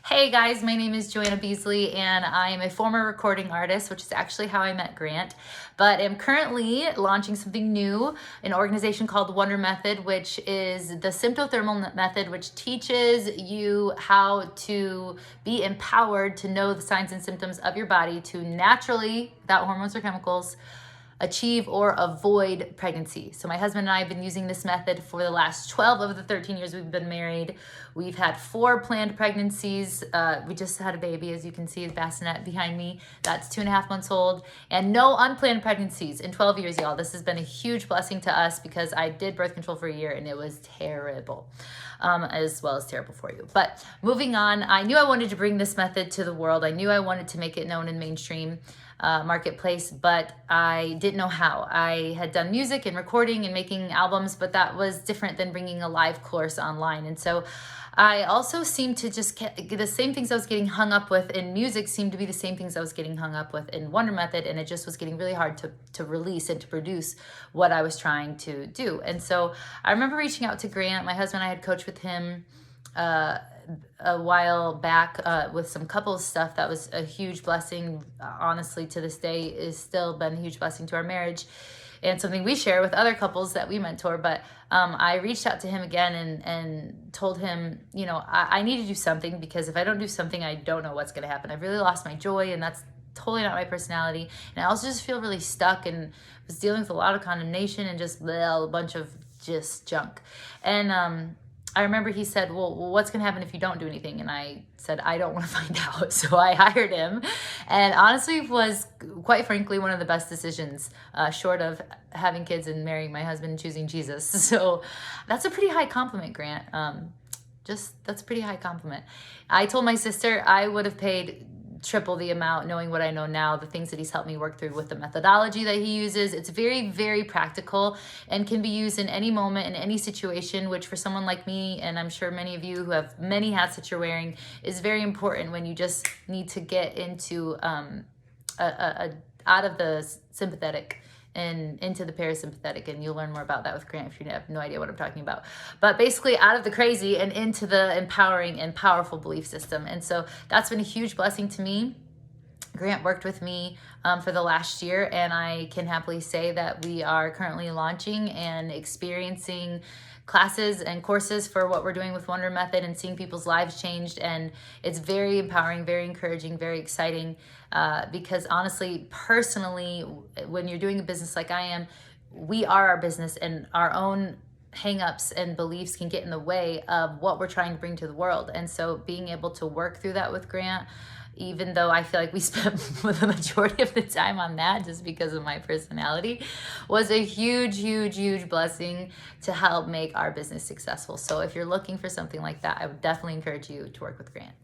Hey guys, my name is Joanna Beasley and I am a former recording artist, which is actually how I met Grant, but am currently launching something new, an organization called Wonder Method, which is the symptothermal method, which teaches you how to be empowered to know the signs and symptoms of your body to naturally, without hormones or chemicals, achieve or avoid pregnancy. So my husband and I have been using this method for the last 12 of the 13 years we've been married. We've had 4 planned pregnancies. We just had a baby, as you can see, the bassinet behind me. That's 2.5 months old. And no unplanned pregnancies in 12 years, y'all. This has been a huge blessing to us because I did birth control for a year and it was terrible. As well as terrible for you. But moving on, I knew I wanted to bring this method to the world. I knew I wanted to make it known in mainstream marketplace, but I didn't know how. I had done music and recording and making albums, but that was different than bringing a live course online. And so I also seemed to just get the same things I was getting hung up with in music seemed to be the same things I was getting hung up with in Wonder Method, and it just was getting really hard to release and to produce what I was trying to do. And so I remember reaching out to Grant. My husband and I had coached with him a while back with some couples stuff. That was a huge blessing. Honestly, to this day is still been a huge blessing to our marriage and something we share with other couples that we mentor. But I reached out to him again and told him, you know, I need to do something, because if I don't do something, I don't know what's going to happen. I've really lost my joy, and that's totally not my personality. And I also just feel really stuck and was dealing with a lot of condemnation and just a bunch of just junk. And I remember he said, well, what's going to happen if you don't do anything? And I said, I don't want to find out. So I hired him, and honestly was, quite frankly, one of the best decisions, short of having kids and marrying my husband and choosing Jesus. So that's a pretty high compliment, Grant. That's a pretty high compliment. I told my sister I would have paid triple the amount, knowing what I know now, the things that he's helped me work through with the methodology that he uses. It's very, very practical and can be used in any moment, in any situation, which for someone like me, and I'm sure many of you who have many hats that you're wearing, is very important when you just need to get into out of the sympathetic and into the parasympathetic, and you'll learn more about that with Grant if you have no idea what I'm talking about. But basically out of the crazy and into the empowering and powerful belief system. And so that's been a huge blessing to me. Grant worked with me for the last year, and I can happily say that we are currently launching and experiencing classes and courses for what we're doing with Wonder Method and seeing people's lives changed. And it's very empowering, very encouraging, very exciting, because honestly, personally, when you're doing a business like I am, we are our business, and our own hangups and beliefs can get in the way of what we're trying to bring to the world. And so being able to work through that with Grant, even though I feel like we spent the majority of the time on that just because of my personality, was a huge, huge, huge blessing to help make our business successful. So if you're looking for something like that, I would definitely encourage you to work with Grant.